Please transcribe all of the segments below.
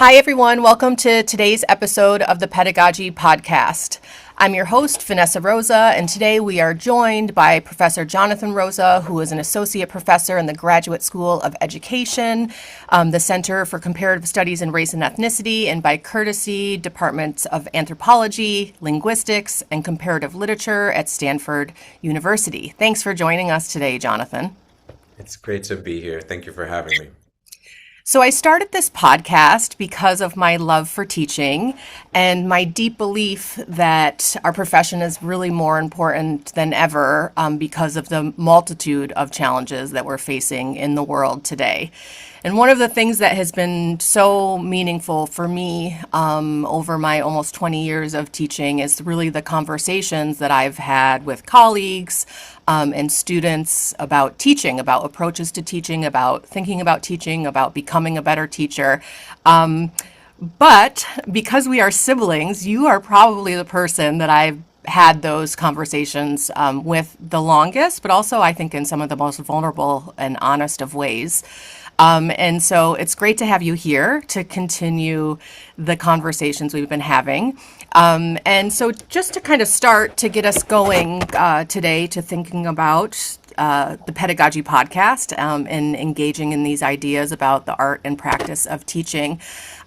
Hi, everyone. Welcome to today's episode of the Pedagogy Podcast. I'm your host, Vanessa Rosa, and today we are joined by Professor Jonathan Rosa, who is an associate professor in the Graduate School of Education, the Center for Comparative Studies in Race and Ethnicity, and by courtesy, Departments of Anthropology, Linguistics, and Comparative Literature at Stanford University. Thanks for joining us today, Jonathan. It's great to be here. Thank you for having me. So I started this podcast because of my love for teaching and my deep belief that our profession is really more important than ever because of the multitude of challenges that we're facing in the world today. And one of the things that has been so meaningful for me over my almost 20 years of teaching is really the conversations that I've had with colleagues and students about teaching, about approaches to teaching, about thinking about teaching, about becoming a better teacher. But because we are siblings, you are probably the person that I've had those conversations with the longest, but also I think in some of the most vulnerable and honest of ways. And so it's great to have you here to continue the conversations we've been having. And so just to kind of start to get us going today to thinking about the Pedagogy Podcast and engaging in these ideas about the art and practice of teaching,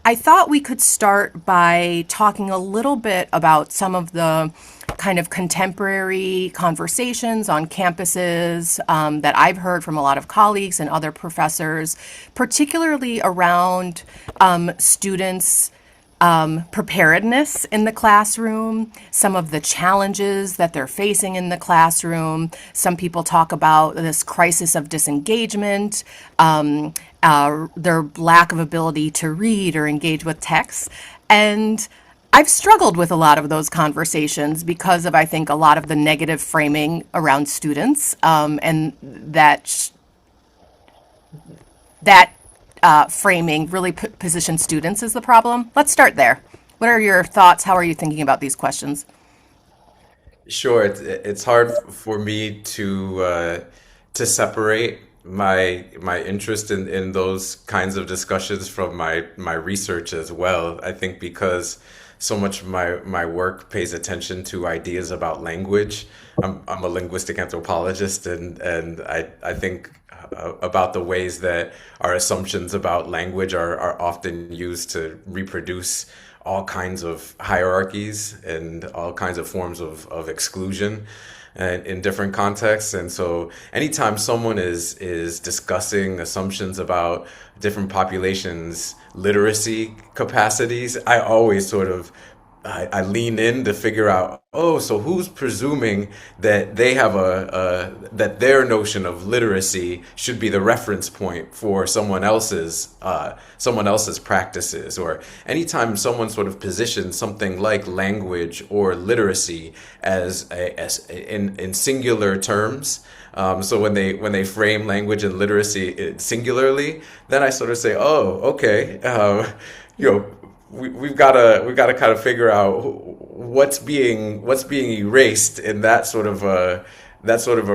I thought we could start by talking a little bit about some of the kind of contemporary conversations on campuses that I've heard from a lot of colleagues and other professors, particularly around students' preparedness in the classroom, some of the challenges that they're facing in the classroom. Some people talk about this crisis of disengagement, their lack of ability to read or engage with text. And I've struggled with a lot of those conversations because of, I think, a lot of the negative framing around students, and that framing really positions students as the problem. Let's start there. What are your thoughts? How are you thinking about these questions? Sure, it's hard for me to separate my interest in those kinds of discussions from my research as well. I think because so much of my work pays attention to ideas about language. I'm a linguistic anthropologist, and I think about the ways that our assumptions about language are often used to reproduce all kinds of hierarchies and all kinds of forms of exclusion in different contexts. And so anytime someone is discussing assumptions about different populations' literacy capacities, I always sort of I lean in to figure out, oh, so who's presuming that they have that their notion of literacy should be the reference point for someone else's practices? Or anytime someone sort of positions something like language or literacy as in singular terms. So when they frame language and literacy singularly, then I sort of say, oh, okay, we've got to kind of figure out what's being erased in that sort of a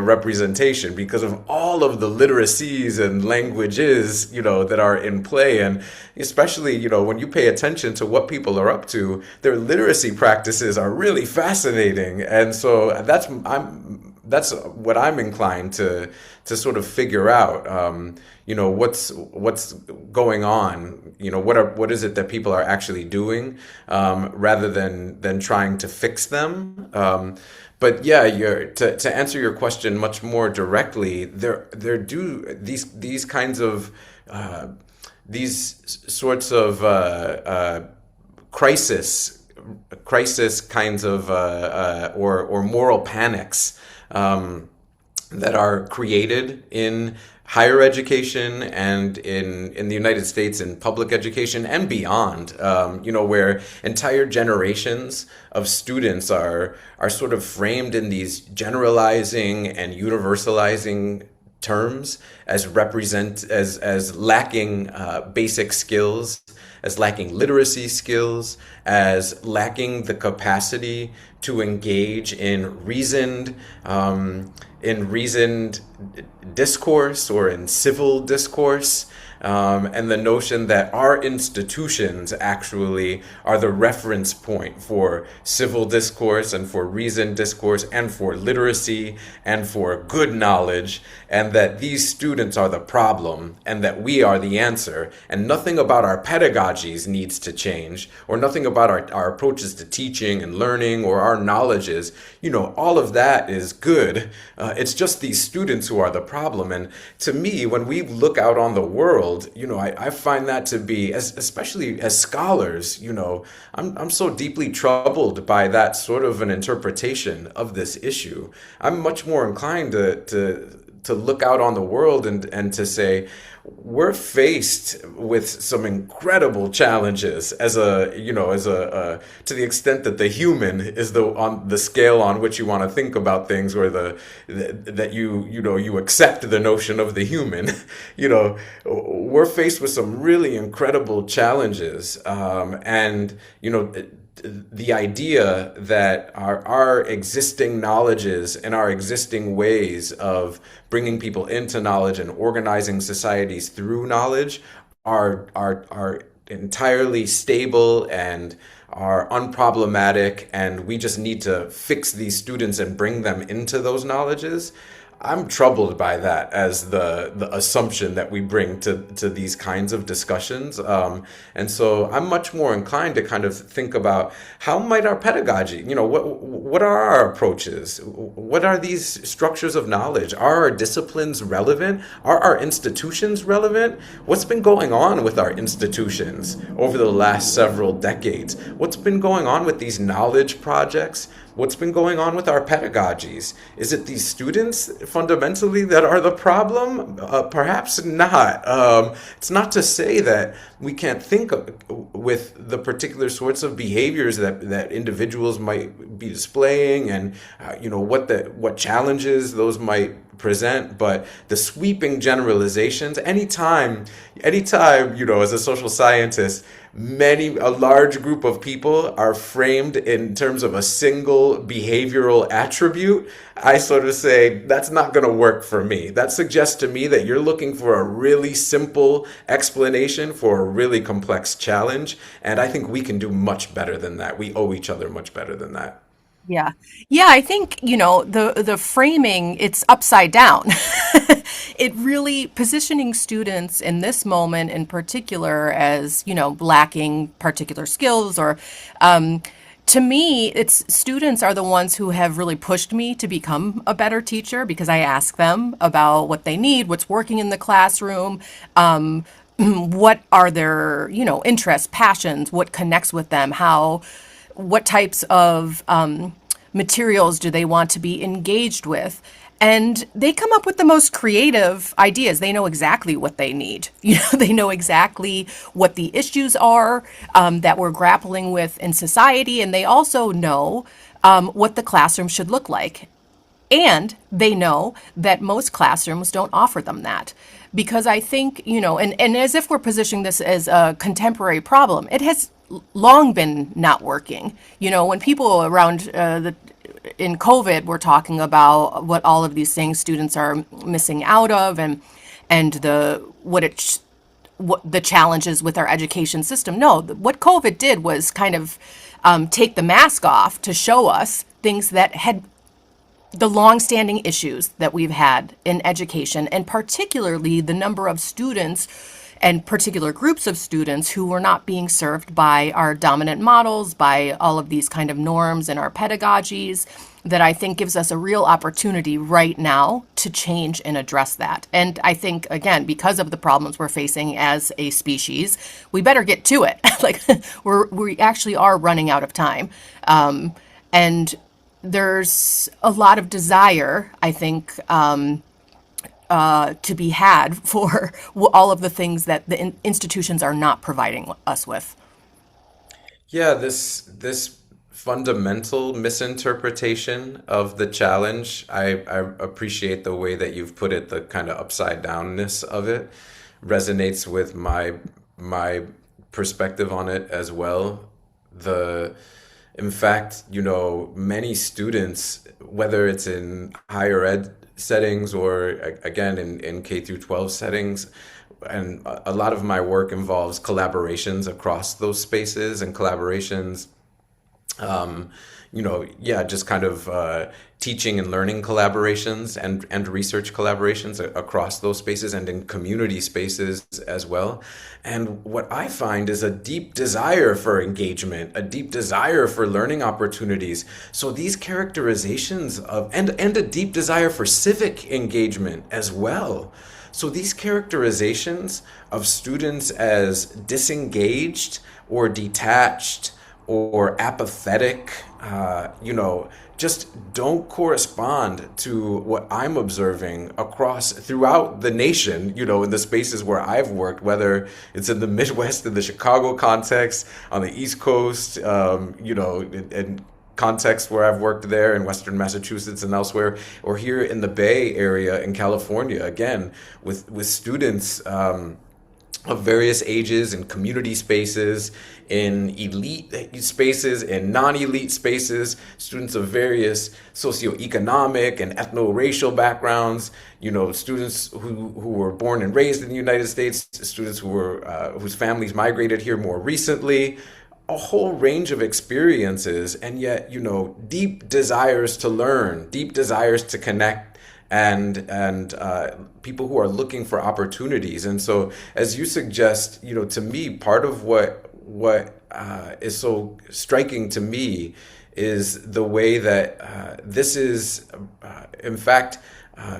representation, because of all of the literacies and languages that are in play. And especially when you pay attention to what people are up to, their literacy practices are really fascinating. And so that's what I'm inclined to sort of figure out. What's going on? What is it that people are actually doing, rather than trying to fix them. But yeah, to answer your question much more directly, there do these kinds of these sorts of crisis kinds of or moral panics that are created in higher education and in the United States in public education and beyond, where entire generations of students are sort of framed in these generalizing and universalizing terms as lacking basic skills as lacking literacy skills, as lacking the capacity to engage in reasoned discourse or in civil discourse. And the notion that our institutions actually are the reference point for civil discourse and for reasoned discourse and for literacy and for good knowledge, and that these students are the problem and that we are the answer, and nothing about our pedagogies needs to change, or nothing about our approaches to teaching and learning or our knowledges. All of that is good. It's just these students who are the problem. And to me, when we look out on the world, I find that to be, especially as scholars, I'm so deeply troubled by that sort of an interpretation of this issue. I'm much more inclined to look out on the world and to say, we're faced with some incredible challenges to the extent that the human is on the scale on which you want to think about things, or that you accept the notion of the human. We're faced with some really incredible challenges, and the idea that our existing knowledges and our existing ways of bringing people into knowledge and organizing societies through knowledge are entirely stable and are unproblematic, and we just need to fix these students and bring them into those knowledges. I'm troubled by that as the assumption that we bring to these kinds of discussions. And so I'm much more inclined to kind of think about, how might our pedagogy, what are our approaches? What are these structures of knowledge? Are our disciplines relevant? Are our institutions relevant? What's been going on with our institutions over the last several decades? What's been going on with these knowledge projects? What's been going on with our pedagogies? Is it these students fundamentally that are the problem? Perhaps not. It's not to say that we can't think with the particular sorts of behaviors that individuals might be displaying, and what challenges those might present, but the sweeping generalizations, anytime, as a social scientist, a large group of people are framed in terms of a single behavioral attribute, I sort of say, that's not going to work for me. That suggests to me that you're looking for a really simple explanation for a really complex challenge, and I think we can do much better than that. We owe each other much better than that. Yeah. Yeah, I think, the framing, it's upside down. It really positioning students in this moment in particular as, lacking particular skills, or to me, it's students are the ones who have really pushed me to become a better teacher, because I ask them about what they need, what's working in the classroom, what are their, interests, passions, what connects with them, what types of materials do they want to be engaged with? And they come up with the most creative ideas. They know exactly what they need. They know exactly what the issues are that we're grappling with in society. And they also know what the classroom should look like. And they know that most classrooms don't offer them that. Because I think, and as if we're positioning this as a contemporary problem, it has long been not working. When people around in COVID were talking about what all of these things students are missing out of, and what the challenges with our education system. No, what COVID did was kind of take the mask off to show us things that had the longstanding issues that we've had in education, and particularly the number of students and particular groups of students who were not being served by our dominant models, by all of these kind of norms in our pedagogies, that I think gives us a real opportunity right now to change and address that. And I think, again, because of the problems we're facing as a species, we better get to it. We actually are running out of time. And there's a lot of desire, I think, to be had for all of the things that the institutions are not providing us with. Yeah, this fundamental misinterpretation of the challenge, I appreciate the way that you've put it, the kind of upside downness of it resonates with my perspective on it as well. The In fact, many students, whether it's in higher ed settings or again in K through 12 settings, and a lot of my work involves collaborations across those spaces and collaborations, yeah, just kind of teaching and learning collaborations and research collaborations across those spaces and in community spaces as well. And what I find is a deep desire for engagement, a deep desire for learning opportunities. So these characterizations and a deep desire for civic engagement as well. So these characterizations of students as disengaged or detached or apathetic, just don't correspond to what I'm observing throughout the nation, in the spaces where I've worked, whether it's in the Midwest, in the Chicago context, on the East Coast, in context where I've worked there in Western Massachusetts and elsewhere, or here in the Bay Area in California, again, with students of various ages in community spaces, in elite spaces, in non-elite spaces, students of various socioeconomic and ethno-racial backgrounds, students who were born and raised in the United States, students whose families migrated here more recently, a whole range of experiences, and yet, deep desires to learn, deep desires to connect, and people who are looking for opportunities. And so, as you suggest, to me, part of what is so striking to me is the way that this is, in fact,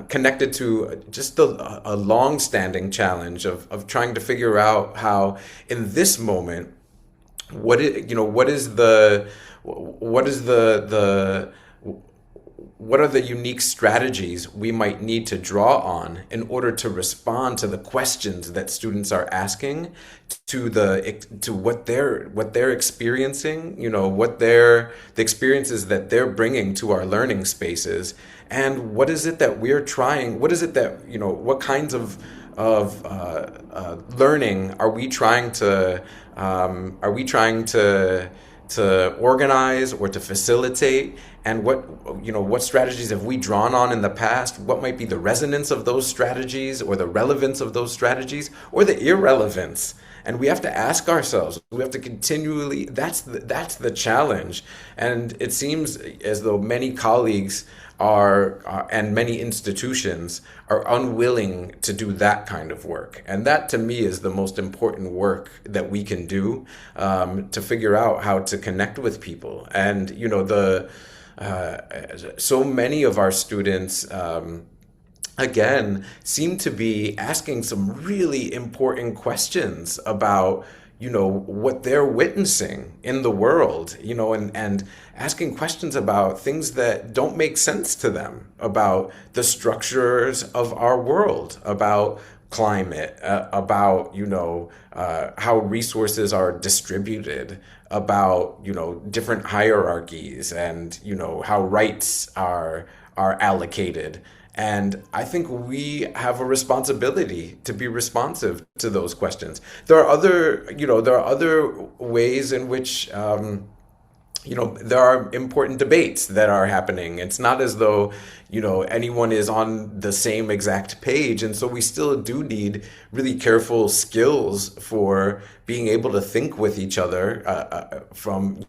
connected to just a long-standing challenge of trying to figure out how, in this moment, what are the unique strategies we might need to draw on in order to respond to the questions that students are asking, to what they're experiencing, the experiences that they're bringing to our learning spaces, and what is it that we're trying? What is it that what kinds of learning are we trying to organize or to facilitate, and what strategies have we drawn on in the past? What might be the resonance of those strategies, or the relevance of those strategies, or the irrelevance? And we have to ask ourselves, we have to continually, that's the challenge. And it seems as though many colleagues and many institutions are unwilling to do that kind of work. And that, to me, is the most important work that we can do, to figure out how to connect with people. And, so many of our students, again, seem to be asking some really important questions about, what they're witnessing in the world, and asking questions about things that don't make sense to them, about the structures of our world, about climate, about, how resources are distributed, about, different hierarchies, and, how rights are allocated. And I think we have a responsibility to be responsive to those questions. There are other ways in which, there are important debates that are happening. It's not as though, anyone is on the same exact page. And so we still do need really careful skills for being able to think with each other, from,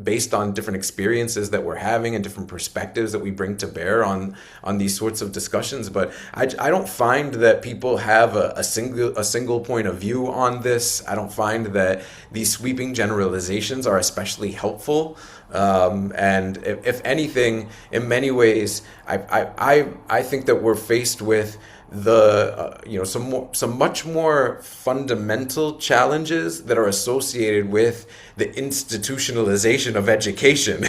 based on different experiences that we're having and different perspectives that we bring to bear on these sorts of discussions. But I don't find that people have a single point of view on this. I don't find that these sweeping generalizations are especially helpful. And if anything, in many ways, I think that we're faced with some much more fundamental challenges that are associated with the institutionalization of education,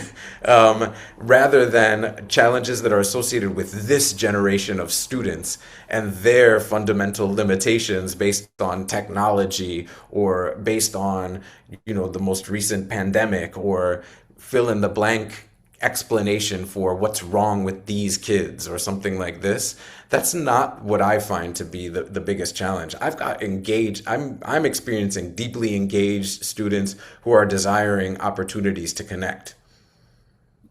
rather than challenges that are associated with this generation of students and their fundamental limitations based on technology, or based on the most recent pandemic, or fill in the blank explanation for what's wrong with these kids or something like this. That's not what I find to be the biggest challenge. I've got engaged, I'm experiencing deeply engaged students who are desiring opportunities to connect.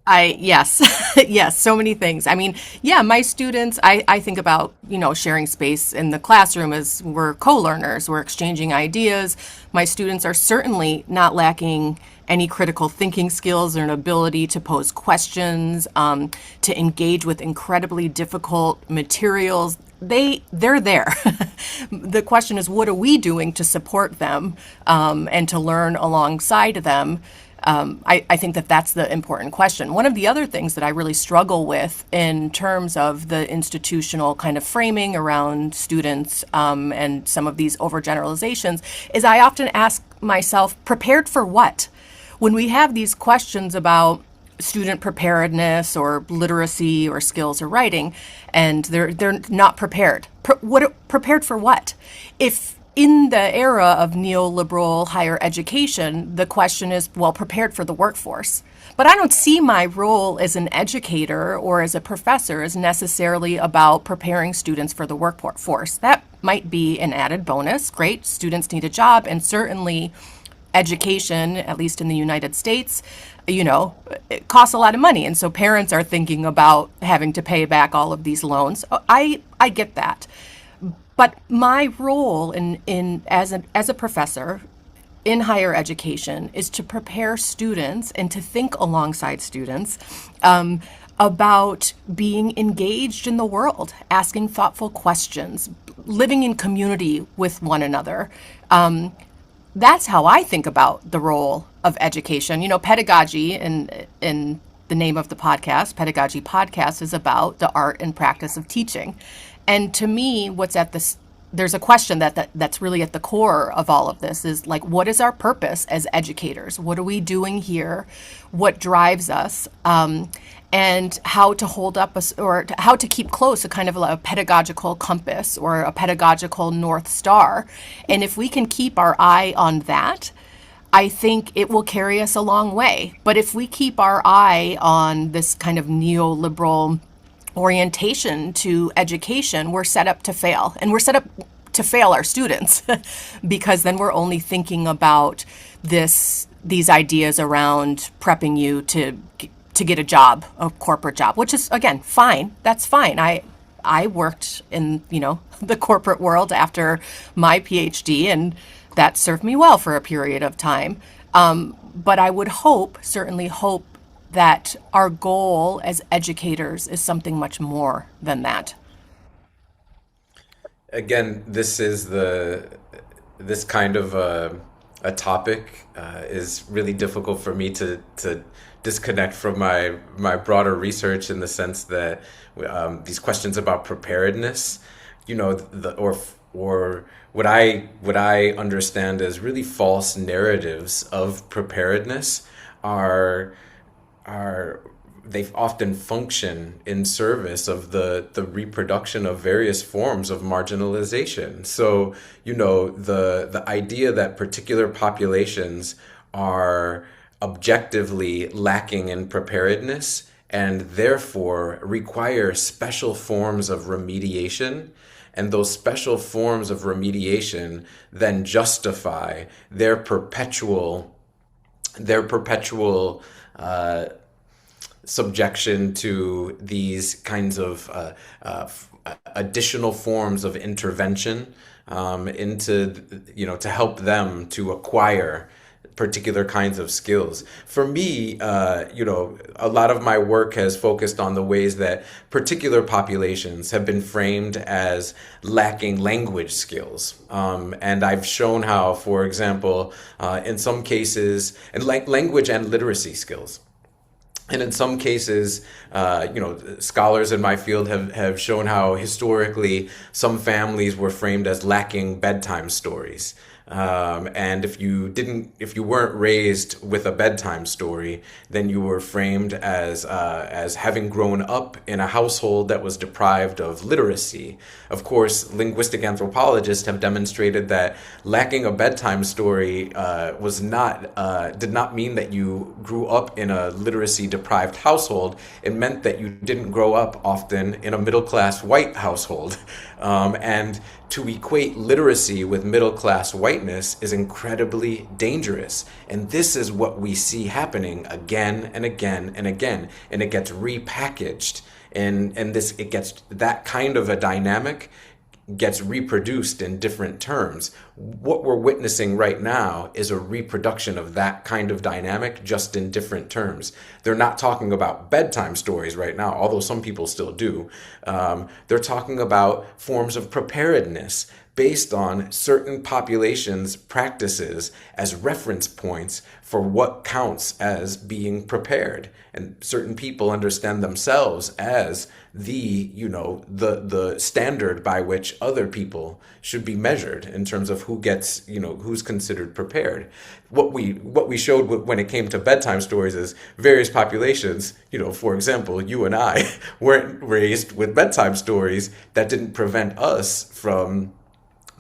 Yes, yes, so many things. I mean, yeah, my students, I think about, sharing space in the classroom as we're co-learners, we're exchanging ideas. My students are certainly not lacking any critical thinking skills or an ability to pose questions, to engage with incredibly difficult materials. They're there. The question is, what are we doing to support them, and to learn alongside them? I think that that's the important question. One of the other things that I really struggle with in terms of the institutional kind of framing around students, and some of these overgeneralizations is I often ask myself, prepared for what? When we have these questions about student preparedness or literacy or skills or writing, and they're not prepared. Prepared for what? If in the era of neoliberal higher education, the question is, well, prepared for the workforce. But I don't see my role as an educator or as a professor as necessarily about preparing students for the workforce. That might be an added bonus. Great, students need a job, and certainly education, at least in the United States, it costs a lot of money. And so parents are thinking about having to pay back all of these loans. I get that. But my role as a professor in higher education is to prepare students and to think alongside students, about being engaged in the world, asking thoughtful questions, living in community with one another. That's how I think about the role of education. Pedagogy, in the name of the podcast, Pedagogy Podcast, is about the art and practice of teaching. And to me, there's a question that's really at the core of all of this is like, what is our purpose as educators? What are we doing here? What drives us? And how to hold up or how to keep close a kind of a pedagogical compass or a pedagogical North Star. And if we can keep our eye on that, I think it will carry us a long way. But if we keep our eye on this kind of neoliberal orientation to education, we're set up to fail. And we're set up to fail our students because then we're only thinking about these ideas around prepping you to get a job, a corporate job, which is, again, fine. That's fine. I worked in, the corporate world after my PhD, and that served me well for a period of time. But I would certainly hope that our goal as educators is something much more than that. Again, this kind of a topic is really difficult for me to disconnect from my broader research, in the sense that these questions about preparedness, or what I understand as really false narratives of preparedness they often function in service of the reproduction of various forms of marginalization. So, the idea that particular populations are objectively lacking in preparedness and therefore require special forms of remediation, and those special forms of remediation then justify their perpetual subjection to these kinds of additional forms of intervention, to help them to acquire particular kinds of skills. For me, a lot of my work has focused on the ways that particular populations have been framed as lacking language skills. And I've shown how, for example, in some cases, and language and literacy skills. And in some cases, scholars in my field have shown how historically some families were framed as lacking bedtime stories. And if you weren't raised with a bedtime story, then you were framed as having grown up in a household that was deprived of literacy. Of course, linguistic anthropologists have demonstrated that lacking a bedtime story did not mean that you grew up in a literacy deprived household. It meant that you didn't grow up often in a middle class white household. And to equate literacy with middle class whiteness is incredibly dangerous. And this is what we see happening again and again and again. And it gets repackaged. And that kind of a dynamic gets reproduced in different terms. What we're witnessing right now is a reproduction of that kind of dynamic, just in different terms. They're not talking about bedtime stories right now, although some people still do. They're talking about forms of preparedness based on certain populations' practices as reference points for what counts as being prepared. And certain people understand themselves as the standard by which other people should be measured in terms of who's considered prepared. What we showed when it came to bedtime stories is various populations, for example, you and I weren't raised with bedtime stories. That didn't prevent us from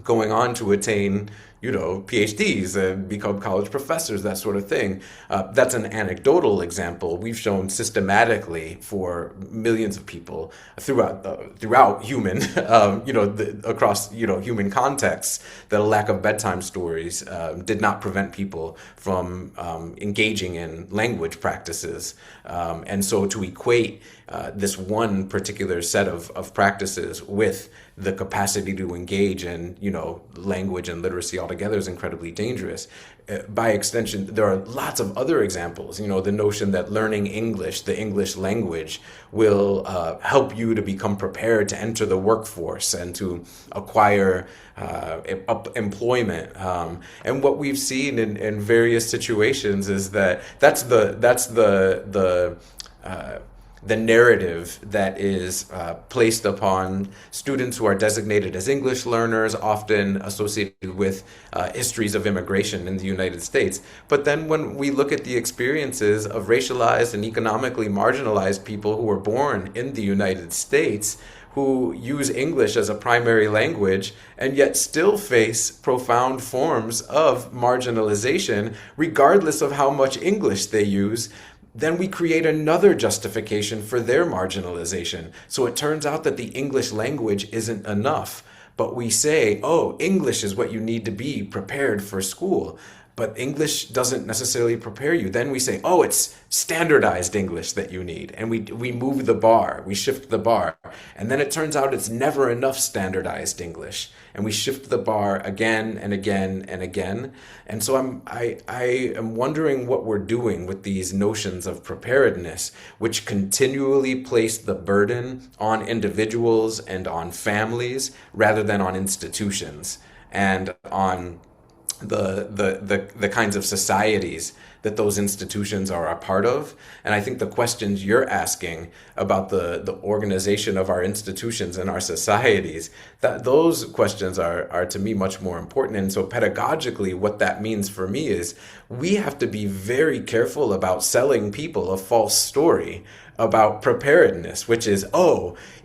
going on to attain, PhDs and become college professors, that sort of thing. That's an anecdotal example. We've shown systematically for millions of people throughout human, across, human contexts, that a lack of bedtime stories did not prevent people from engaging in language practices. And so to equate this one particular set of practices with the capacity to engage in, language and literacy altogether is incredibly dangerous. By extension, there are lots of other examples. The notion that learning English, the English language, will help you to become prepared to enter the workforce and to acquire employment. And what we've seen in various situations is that that's the narrative that is placed upon students who are designated as English learners, often associated with histories of immigration in the United States. But then when we look at the experiences of racialized and economically marginalized people who were born in the United States, who use English as a primary language and yet still face profound forms of marginalization, regardless of how much English they use, then we create another justification for their marginalization. So it turns out that the English language isn't enough. But we say, English is what you need to be prepared for school. But English doesn't necessarily prepare you. Then we say, it's standardized English that you need. And we move the bar, we shift the bar. And then it turns out it's never enough standardized English. And we shift the bar again and again and again. And so I am wondering what we're doing with these notions of preparedness, which continually place the burden on individuals and on families rather than on institutions and on the kinds of societies that those institutions are a part of. And I think the questions you're asking about the organization of our institutions and our societies, that those questions are to me much more important. And so pedagogically, what that means for me is we have to be very careful about selling people a false story about preparedness, which is,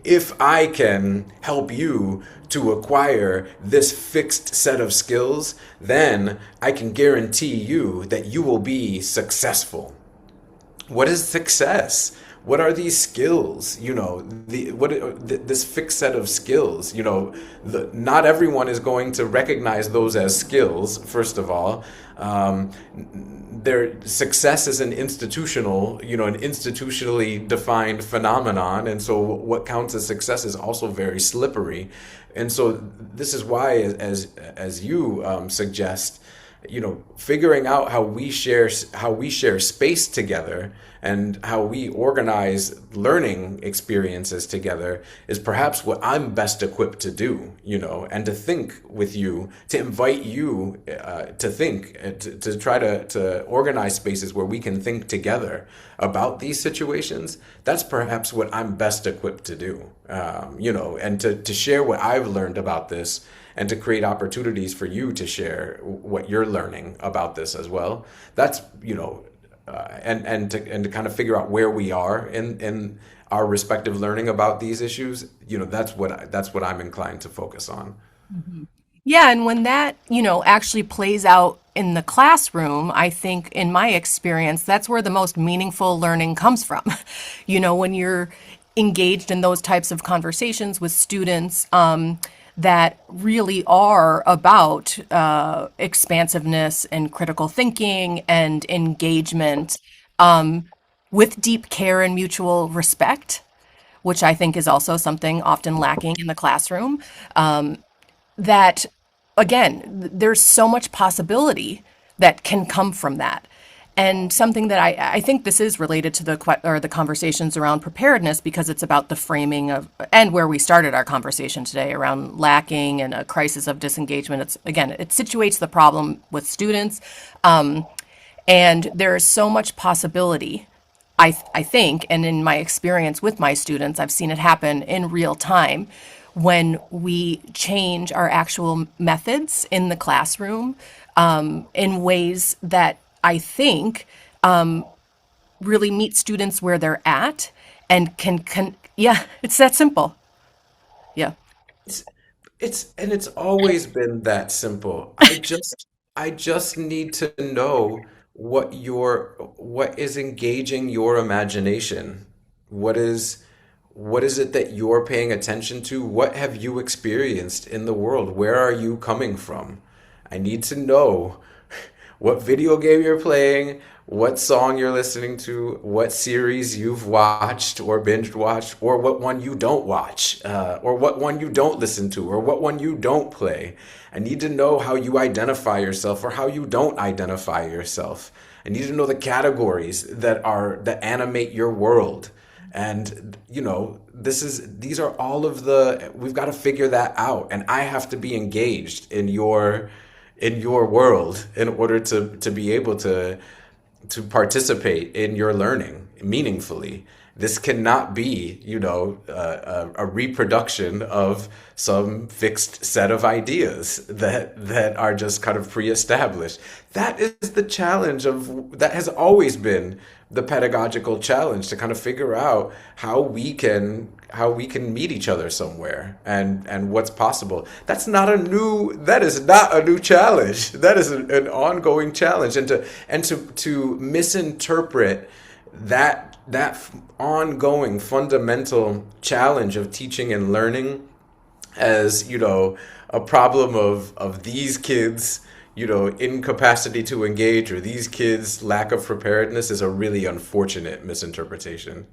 if I can help you to acquire this fixed set of skills, then I can guarantee you that you will be successful. What is success? What are these skills? This fixed set of skills. Not everyone is going to recognize those as skills. First of all, their success is an institutionally defined phenomenon, and so what counts as success is also very slippery. And so this is why, as you suggest, figuring out how we share space together and how we organize learning experiences together is perhaps what I'm best equipped to do, and to think with you, to invite you to think, to try to organize spaces where we can think together about these situations. That's perhaps what I'm best equipped to do, and to share what I've learned about this and to create opportunities for you to share what you're learning about this as well. That's, and to kind of figure out where we are in our respective learning about these issues. That's what I'm inclined to focus on. Yeah, and when that, actually plays out in the classroom, I think in my experience, that's where the most meaningful learning comes from. When you're engaged in those types of conversations with students that really are about expansiveness and critical thinking and engagement with deep care and mutual respect, which I think is also something often lacking in the classroom. That there's so much possibility that can come from that. And something that I think this is related to the conversations around preparedness, because it's about the framing of, and where we started our conversation today around lacking and a crisis of disengagement. It situates the problem with students. And there is so much possibility, I think, and in my experience with my students, I've seen it happen in real time when we change our actual methods in the classroom in ways that I think really meet students where they're at and yeah, it's that simple. Yeah. It's it's always been that simple. I just need to know what is engaging your imagination. What is what is it that you're paying attention to? What have you experienced in the world? Where are you coming from? I need to know what video game you're playing, what song you're listening to, what series you've watched or binged watched, or what one you don't watch, or what one you don't listen to, or what one you don't play. I need to know how you identify yourself or how you don't identify yourself. I need to know the categories that animate your world. And these are all of we've got to figure that out. And I have to be engaged in your world in order to be able to participate in your learning meaningfully. This cannot be, a reproduction of some fixed set of ideas that are just kind of pre-established. That is the challenge that has always been the pedagogical challenge, to kind of figure out how we can meet each other somewhere and what's possible. That is not a new challenge. That is an ongoing challenge. And to misinterpret that ongoing fundamental challenge of teaching and learning as, a problem of these kids, incapacity to engage, or these kids' lack of preparedness, is a really unfortunate misinterpretation.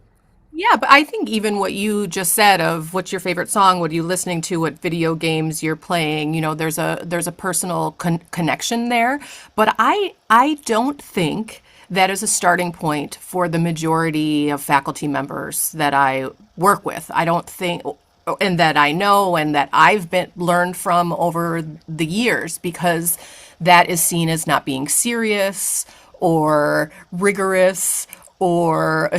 Yeah, but I think even what you just said of what's your favorite song, what are you listening to, what video games you're playing, there's a personal connection there. But I don't think that is a starting point for the majority of faculty members that I work with. I don't think, and that I know and that I've been learned from over the years, because that is seen as not being serious or rigorous or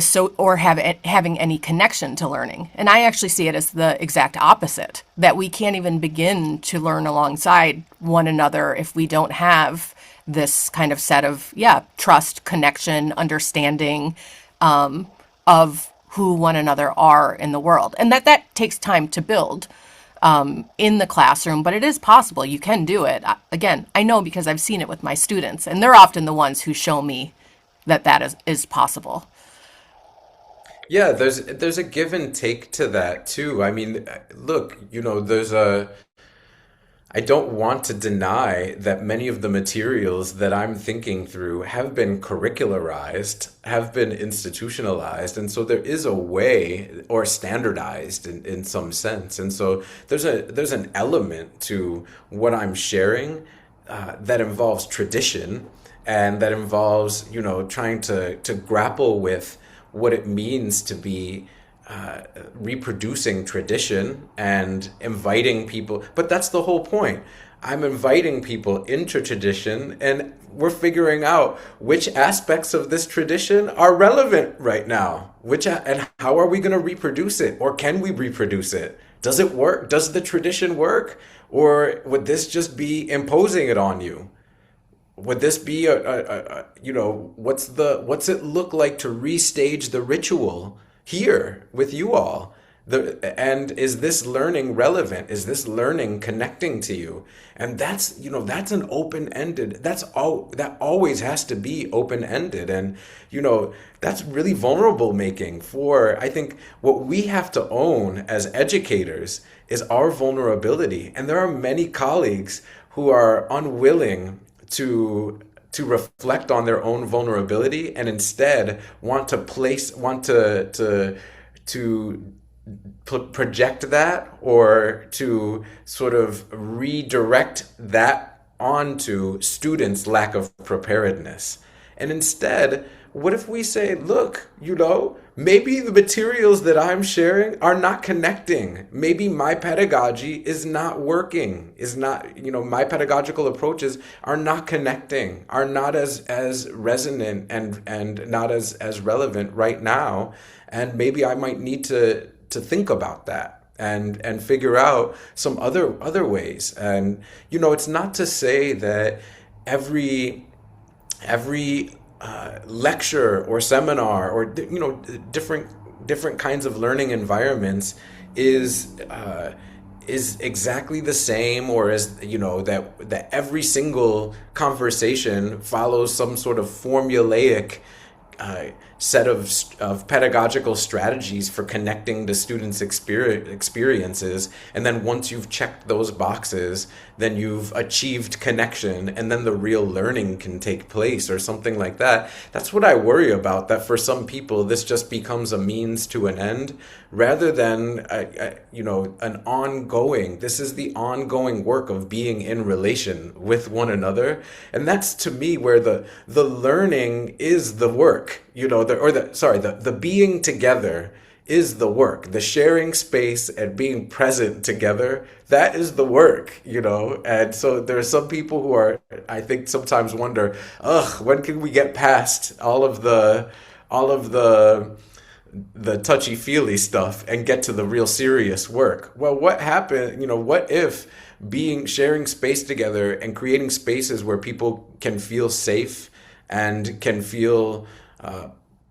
having any connection to learning. And I actually see it as the exact opposite, that we can't even begin to learn alongside one another if we don't have this kind of set of, trust, connection, understanding of who one another are in the world. And that takes time to build in the classroom, but it is possible. You can do it. Again, I know because I've seen it with my students, and they're often the ones who show me that is possible. Yeah, there's a give and take to that too. I mean, look, I don't want to deny that many of the materials that I'm thinking through have been curricularized, have been institutionalized, and so there is a way, or standardized in some sense. And so there's an element to what I'm sharing that involves tradition, and that involves, trying to grapple with what it means to be reproducing tradition and inviting people. But that's the whole point. I'm inviting people into tradition, and we're figuring out which aspects of this tradition are relevant right now, and how are we going to reproduce it, or can we reproduce it Does it work? Does the tradition work? Or would this just be imposing it on you? Would this be what's it look like to restage the ritual here with you all? And is this learning relevant? Is this learning connecting to you? And that's an open-ended, that always has to be open-ended. And, that's really vulnerable making for, I think, what we have to own as educators is our vulnerability. And there are many colleagues who are unwilling to reflect on their own vulnerability and instead want to project that, or to sort of redirect that onto students' lack of preparedness. And instead, what if we say, look, maybe the materials that I'm sharing are not connecting. Maybe my pedagogy is not working, my pedagogical approaches are not connecting, are not as resonant and not as relevant right now. And maybe I might need to think about that and figure out some other ways. And, it's not to say that every lecture or seminar or different kinds of learning environments is exactly the same, or as that every single conversation follows some sort of formulaic set of pedagogical strategies for connecting to students' experiences. And then once you've checked those boxes, then you've achieved connection, and then the real learning can take place, or something like that. That's what I worry about, that for some people, this just becomes a means to an end, rather than, an ongoing, this is the ongoing work of being in relation with one another. And that's, to me, where the learning is the work, the being together is the work. The sharing space and being present together, that is the work, And so there are some people who are, I think, sometimes wonder, when can we get past all of the touchy-feely stuff and get to the real serious work? Well, what happened, what if sharing space together and creating spaces where people can feel safe and can feel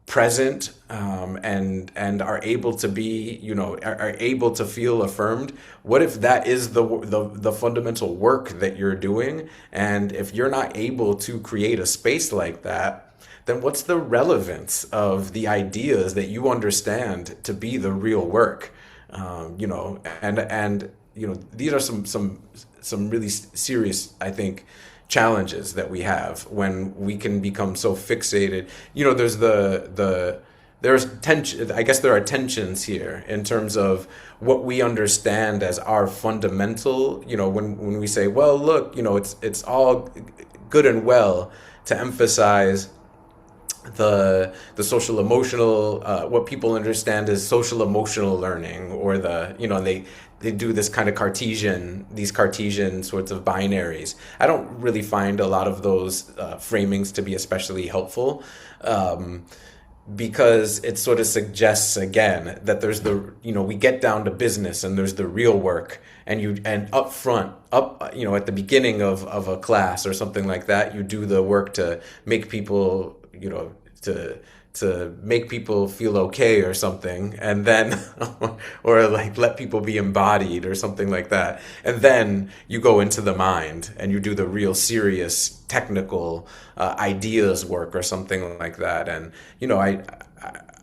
present, and are able to be, are able to feel affirmed? What if that is the fundamental work that you're doing? And if you're not able to create a space like that, then what's the relevance of the ideas that you understand to be the real work? These are some really serious, I think, challenges that we have when we can become so fixated. There's tension. I guess there are tensions here in terms of what we understand as our fundamental. When we say, well, look, it's all good and well to emphasize the social emotional, what people understand as social emotional learning, or they do this kind of these Cartesian sorts of binaries. I don't really find a lot of those framings to be especially helpful, because it sort of suggests, again, that there's we get down to business and there's the real work, and up front, at the beginning of a class or something like that, you do the work to make people, to make people feel okay or something, and then or like let people be embodied or something like that, and then you go into the mind and you do the real serious technical ideas work or something like that. And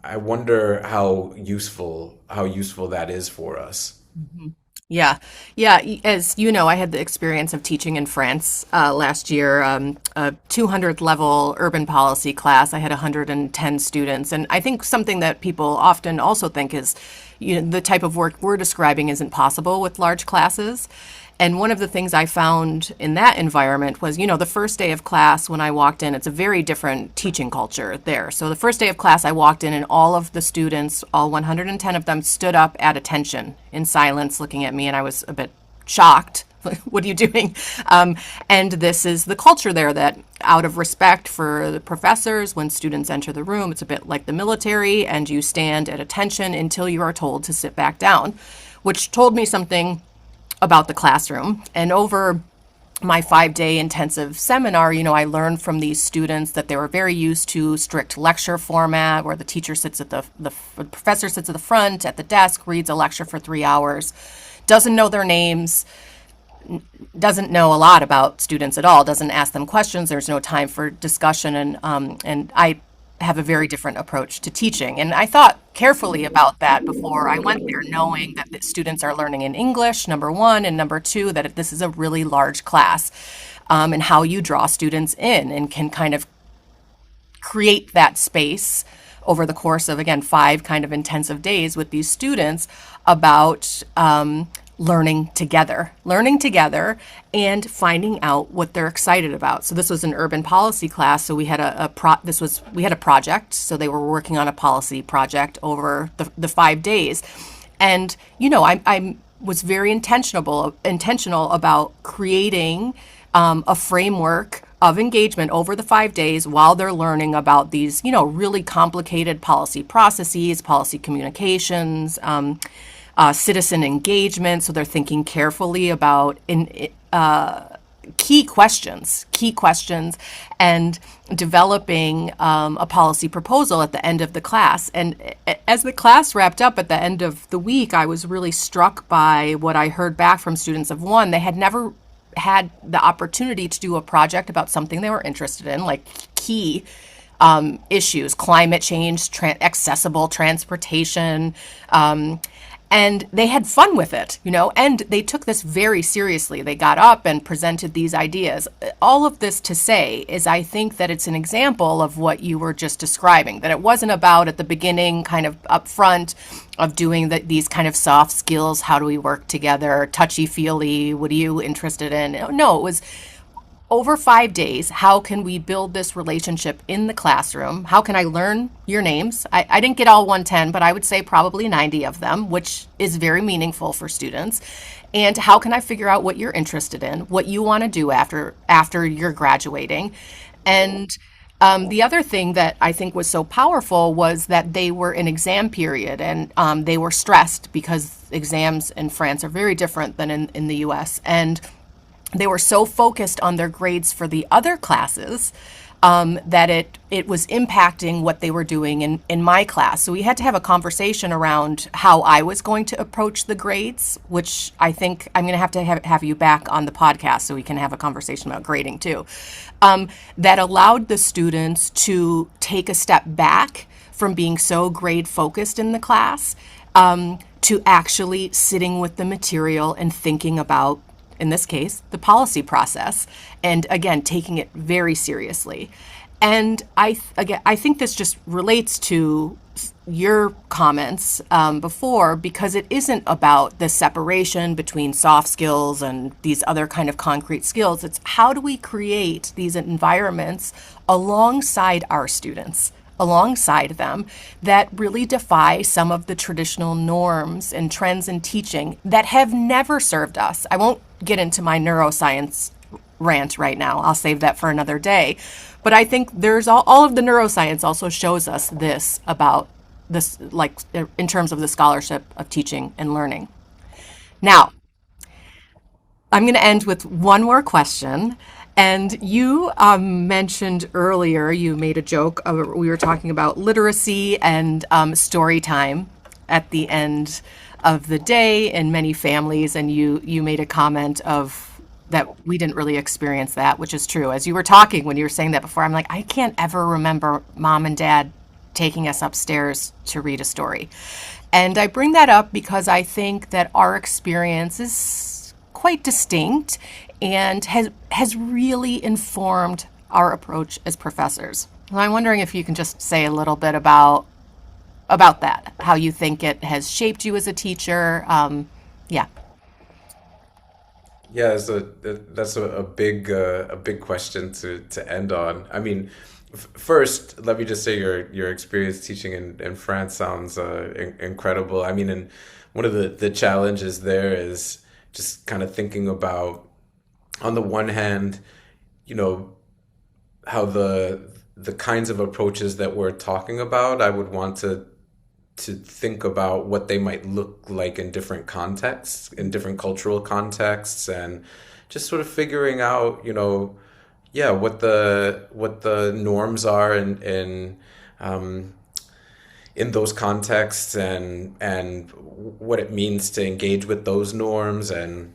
I wonder how useful that is for us. Mm-hmm. Yeah. Yeah. As you know, I had the experience of teaching in France last year, a 200 level urban policy class. I had 110 students. And I think something that people often also think is, the type of work we're describing isn't possible with large classes. And one of the things I found in that environment was, the first day of class when I walked in, it's a very different teaching culture there. So the first day of class, I walked in and all of the students, all 110 of them, stood up at attention in silence looking at me, and I was a bit shocked. What are you doing? And this is the culture there, that out of respect for the professors, when students enter the room, it's a bit like the military, and you stand at attention until you are told to sit back down, which told me something about the classroom. And over my 5-day intensive seminar, I learned from these students that they were very used to strict lecture format where the teacher sits at the professor sits at the front at the desk, reads a lecture for 3 hours, doesn't know their names, doesn't know a lot about students at all, doesn't ask them questions. There's no time for discussion. And I have a very different approach to teaching. And I thought carefully about that before I went there, knowing that the students are learning in English, number one, and number two, that this is a really large class, and how you draw students in and can kind of create that space over the course of, again, 5 kind of intensive days with these students about learning together and finding out what they're excited about. So this was an urban policy class. So we had we had a project. So they were working on a policy project over the 5 days. And, I was very intentional about creating a framework of engagement over the 5 days while they're learning about these, really complicated policy processes, policy communications, citizen engagement. So they're thinking carefully about key questions, and developing a policy proposal at the end of the class. And as the class wrapped up at the end of the week, I was really struck by what I heard back from students of one. They had never had the opportunity to do a project about something they were interested in, like key issues, climate change, accessible transportation, and they had fun with it, and they took this very seriously. They got up and presented these ideas. All of this to say is I think that it's an example of what you were just describing, that it wasn't about at the beginning kind of upfront of doing these kind of soft skills. How do we work together? Touchy-feely. What are you interested in? No, it was over 5 days. How can we build this relationship in the classroom? How can I learn your names? I didn't get all 110, but I would say probably 90 of them, which is very meaningful for students. And how can I figure out what you're interested in, what you want to do after you're graduating? And the other thing that I think was so powerful was that they were in exam period, and they were stressed because exams in France are very different than in the US. And they were so focused on their grades for the other classes that it was impacting what they were doing in my class. So we had to have a conversation around how I was going to approach the grades, which I think I'm going to have you back on the podcast so we can have a conversation about grading too, that allowed the students to take a step back from being so grade focused in the class to actually sitting with the material and thinking about, in this case, the policy process, and again, taking it very seriously. And I think this just relates to your comments before, because it isn't about the separation between soft skills and these other kind of concrete skills. It's how do we create these environments alongside our students, alongside them, that really defy some of the traditional norms and trends in teaching that have never served us. I won't get into my neuroscience rant right now. I'll save that for another day. But I think there's all of the neuroscience also shows us this about this, like in terms of the scholarship of teaching and learning. Now, I'm going to end with one more question. And you mentioned earlier, you made a joke, we were talking about literacy and story time at the end of the day in many families, and you made a comment of that we didn't really experience that, which is true. As you were talking, when you were saying that before, I'm like, I can't ever remember mom and dad taking us upstairs to read a story. And I bring that up because I think that our experience is quite distinct and has really informed our approach as professors. And I'm wondering if you can just say a little bit about that, how you think it has shaped you as a teacher. Yeah. Yeah, that's a big question to end on. I mean, first, let me just say your experience teaching in France sounds incredible. I mean, and one of the challenges there is just kind of thinking about, on the one hand, how the kinds of approaches that we're talking about, I would want to to think about what they might look like in different contexts, in different cultural contexts, and just sort of figuring out, yeah, what the norms are in those contexts, and what it means to engage with those norms. And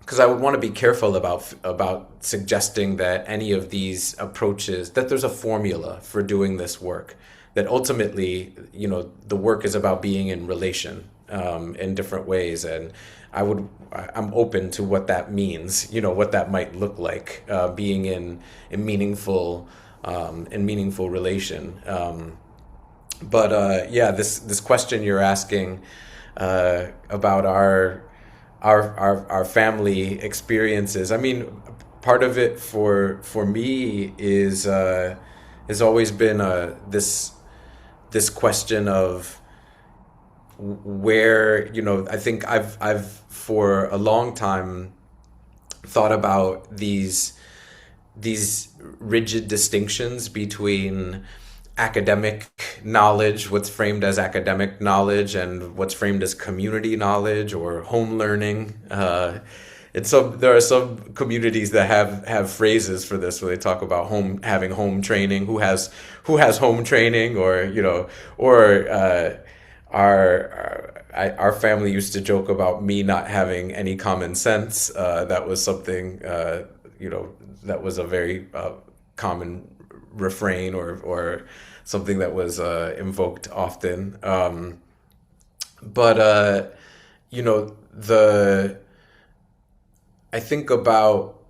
because I would want to be careful about suggesting that any of these approaches, that there's a formula for doing this work, that ultimately, the work is about being in relation in different ways. And I'm open to what that means, what that might look like, being in meaningful relation. But yeah, this question you're asking about our family experiences. I mean, part of it for me is has always been this question of where, I think I've for a long time thought about these rigid distinctions between academic knowledge, what's framed as academic knowledge, and what's framed as community knowledge or home learning. And so there are some communities that have phrases for this, where they talk about having home training, who has home training, or our family used to joke about me not having any common sense. That was something, that was a very common refrain, or something that was invoked often. But I think about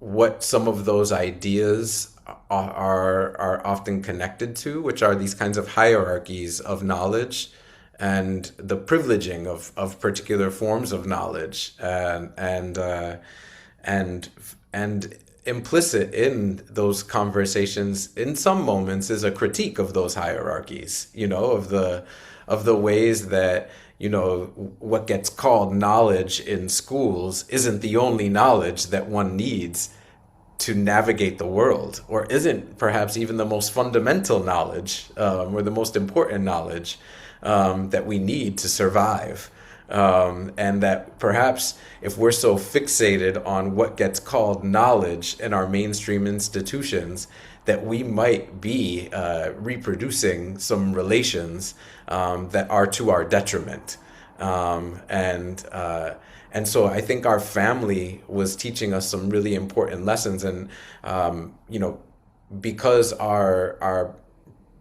what some of those ideas are often connected to, which are these kinds of hierarchies of knowledge and the privileging of particular forms of knowledge, and implicit in those conversations in some moments is a critique of those hierarchies, of the ways that, what gets called knowledge in schools isn't the only knowledge that one needs to navigate the world, or isn't perhaps even the most fundamental knowledge, or the most important knowledge that we need to survive. And that perhaps if we're so fixated on what gets called knowledge in our mainstream institutions, that we might be reproducing some relations that are to our detriment. And so I think our family was teaching us some really important lessons. And, because our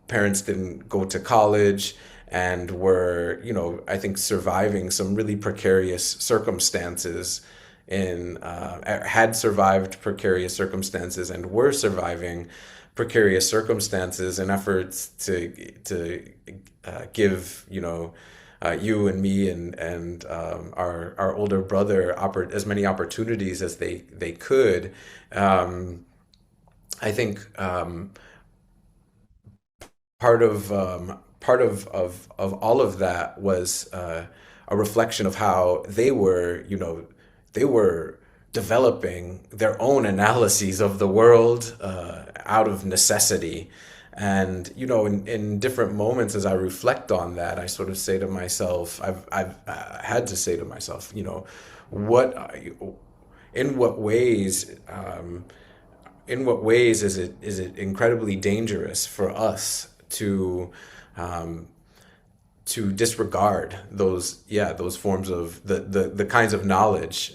parents didn't go to college and were, I think surviving some really precarious circumstances had survived precarious circumstances and were surviving precarious circumstances in efforts to give, you and me and our older brother as many opportunities as they could. I think part of all of that was a reflection of how they were developing their own analyses of the world out of necessity. And, in different moments as I reflect on that, I sort of say to myself, I've had to say to myself, in what ways is it incredibly dangerous for us to disregard those forms of the kinds of knowledge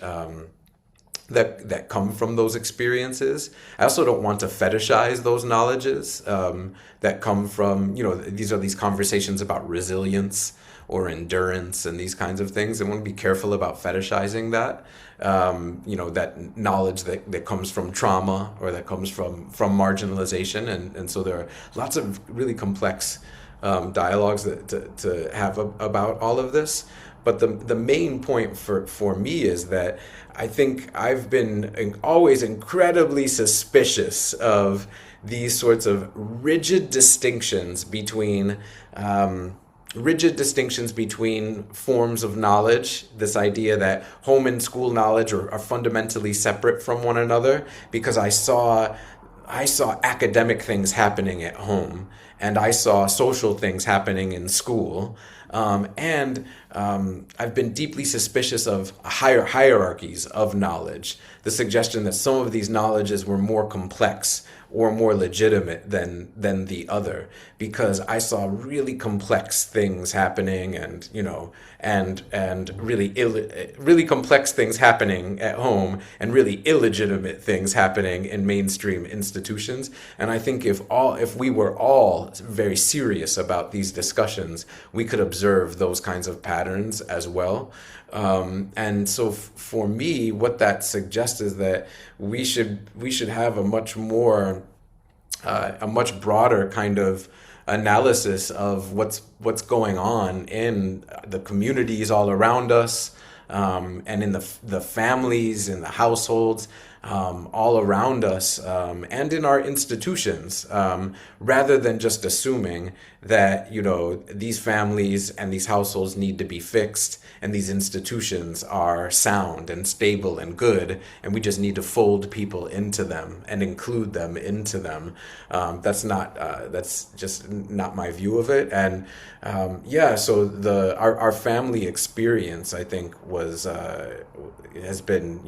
that come from those experiences. I also don't want to fetishize those knowledges that come from, these conversations about resilience or endurance and these kinds of things. I want to be careful about fetishizing that, that knowledge that comes from trauma or that comes from marginalization. And so there are lots of really complex dialogues to have about all of this. But the main point for me is that I think I've been always incredibly suspicious of these sorts of rigid distinctions between forms of knowledge, this idea that home and school knowledge are fundamentally separate from one another, because I saw academic things happening at home and I saw social things happening in school. And I've been deeply suspicious of hierarchies of knowledge, the suggestion that some of these knowledges were more complex or more legitimate than the other, because I saw really complex things happening, and really complex things happening at home, and really illegitimate things happening in mainstream institutions. And I think if we were all very serious about these discussions, we could observe those kinds of patterns as well. And so for me, what that suggests is that we should have a much broader kind of analysis of what's going on in the communities all around us, and in the families, in the households, all around us, and in our institutions, rather than just assuming that these families and these households need to be fixed, and these institutions are sound and stable and good, and we just need to fold people into them and include them into them. That's just not my view of it. And so our family experience, I think, has been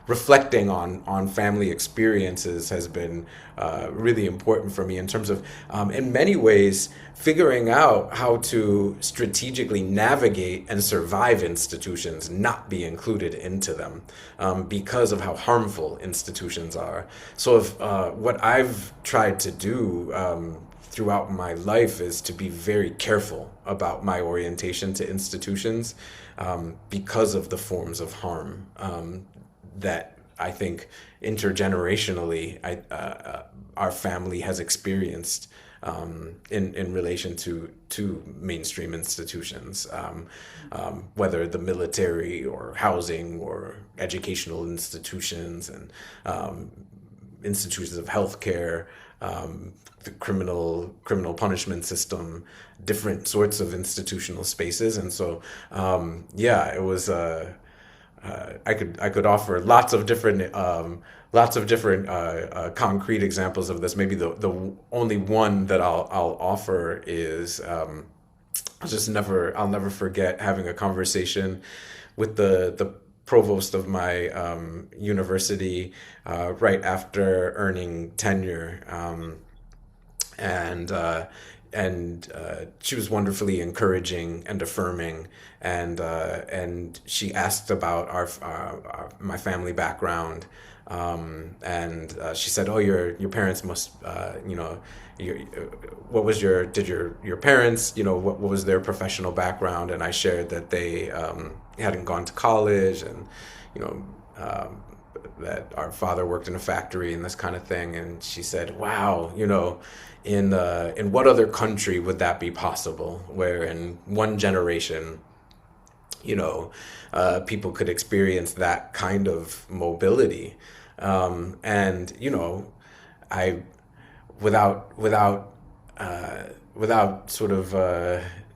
reflecting on family experiences has been really important for me in terms of, in many ways, figuring out how to strategically navigate and survive institutions, not be included into them, because of how harmful institutions are. So what I've tried to do throughout my life is to be very careful about my orientation to institutions, because of the forms of harm that I think intergenerationally our family has experienced in relation to mainstream institutions, whether the military or housing or educational institutions, and institutions of healthcare, the criminal punishment system, different sorts of institutional spaces. And so it was I could offer lots of different concrete examples of this. Maybe the only one that I'll offer is I'll never forget having a conversation with the provost of my university right after earning tenure, and she was wonderfully encouraging and affirming, and she asked about my family background, and she said, "Oh, your parents must, what was your parents, what was their professional background?" And I shared that they hadn't gone to college, and that our father worked in a factory and this kind of thing. And she said, "Wow, in what other country would that be possible, where in one generation, people could experience that kind of mobility?" And I, without sort of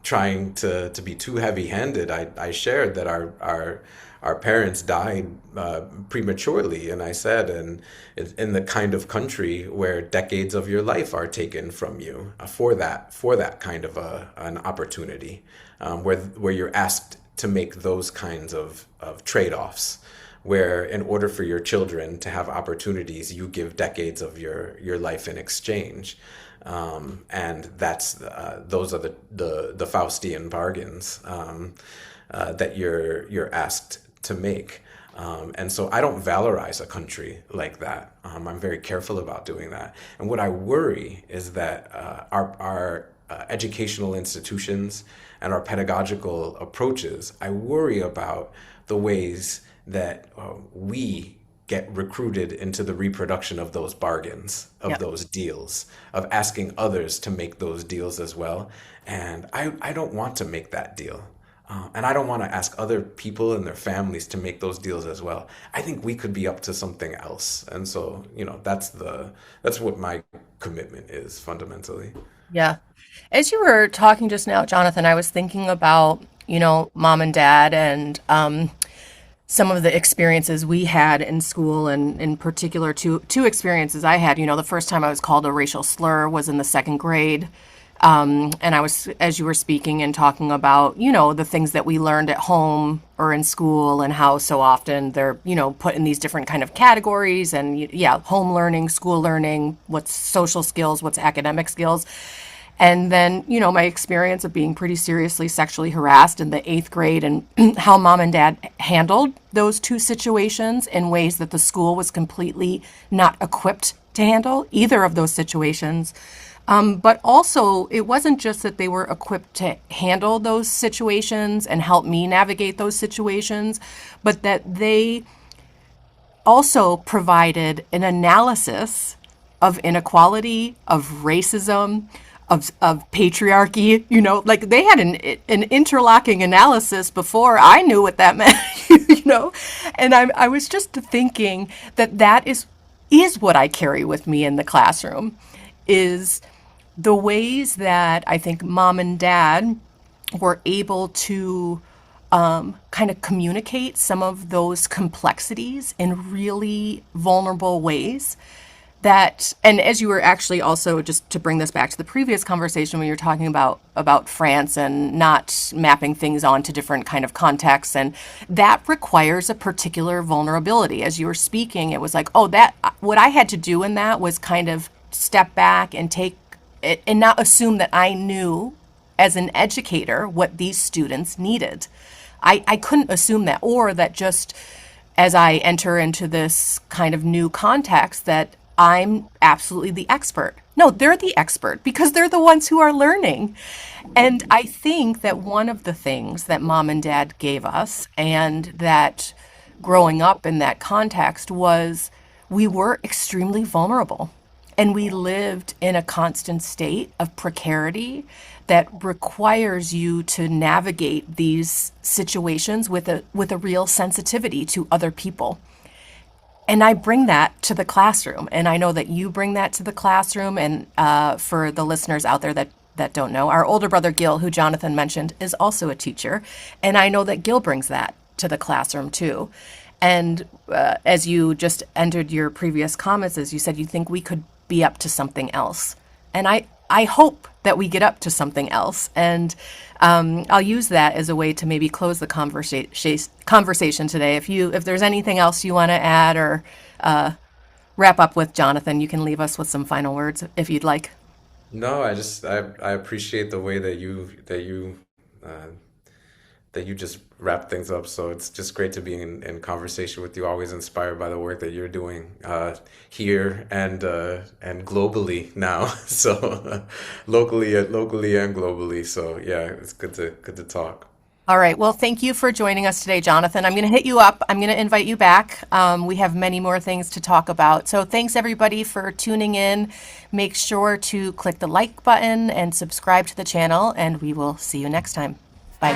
trying to be too heavy-handed, I shared that our parents died prematurely, and I said, and in the kind of country where decades of your life are taken from you for that kind of an opportunity, where you're asked to make those kinds of trade-offs, where in order for your children to have opportunities, you give decades of your life in exchange. And those are the Faustian bargains that you're asked to make. And so I don't valorize a country like that. I'm very careful about doing that. And what I worry is that our educational institutions and our pedagogical approaches, I worry about the ways that we get recruited into the reproduction of those bargains, of those deals, of asking others to make those deals as well. And I don't want to make that deal. And I don't want to ask other people and their families to make those deals as well. I think we could be up to something else. And so, that's what my commitment is fundamentally. Yeah. As you were talking just now, Jonathan, I was thinking about, mom and dad, and some of the experiences we had in school, and in particular two experiences I had. The first time I was called a racial slur was in the second grade. And I was, as you were speaking and talking about, the things that we learned at home or in school and how so often they're, put in these different kind of categories and home learning, school learning, what's social skills, what's academic skills. And then, my experience of being pretty seriously sexually harassed in the 8th grade and how mom and dad handled those two situations in ways that the school was completely not equipped to handle either of those situations. But also, it wasn't just that they were equipped to handle those situations and help me navigate those situations, but that they also provided an analysis of inequality, of racism, of patriarchy, like they had an interlocking analysis before I knew what that meant, and I was just thinking that is what I carry with me in the classroom, is the ways that I think mom and dad were able to kind of communicate some of those complexities in really vulnerable ways. And as you were actually also, just to bring this back to the previous conversation when you were talking about France and not mapping things onto different kind of contexts, and that requires a particular vulnerability. As you were speaking, it was like, what I had to do in that was kind of step back and take it and not assume that I knew as an educator what these students needed. I couldn't assume that, or that just as I enter into this kind of new context that I'm absolutely the expert. No, they're the expert because they're the ones who are learning. And I think that one of the things that mom and dad gave us, and that growing up in that context, was we were extremely vulnerable. And we lived in a constant state of precarity that requires you to navigate these situations with a real sensitivity to other people. And I bring that to the classroom. And I know that you bring that to the classroom. And for the listeners out there that don't know, our older brother, Gil, who Jonathan mentioned, is also a teacher. And I know that Gil brings that to the classroom too. And as you just entered your previous comments, as you said, you think we could be up to something else. And I hope that we get up to something else. And I'll use that as a way to maybe close the conversation today. If there's anything else you want to add or wrap up with, Jonathan, you can leave us with some final words if you'd like. No, I appreciate the way that you just wrap things up. So it's just great to be in conversation with you. Always inspired by the work that you're doing here and globally now. So locally and globally. So yeah, it's good to talk. All right. Well, thank you for joining us today, Jonathan. I'm going to hit you up. I'm going to invite you back. We have many more things to talk about. So thanks everybody for tuning in. Make sure to click the like button and subscribe to the channel, and we will see you next time. Bye.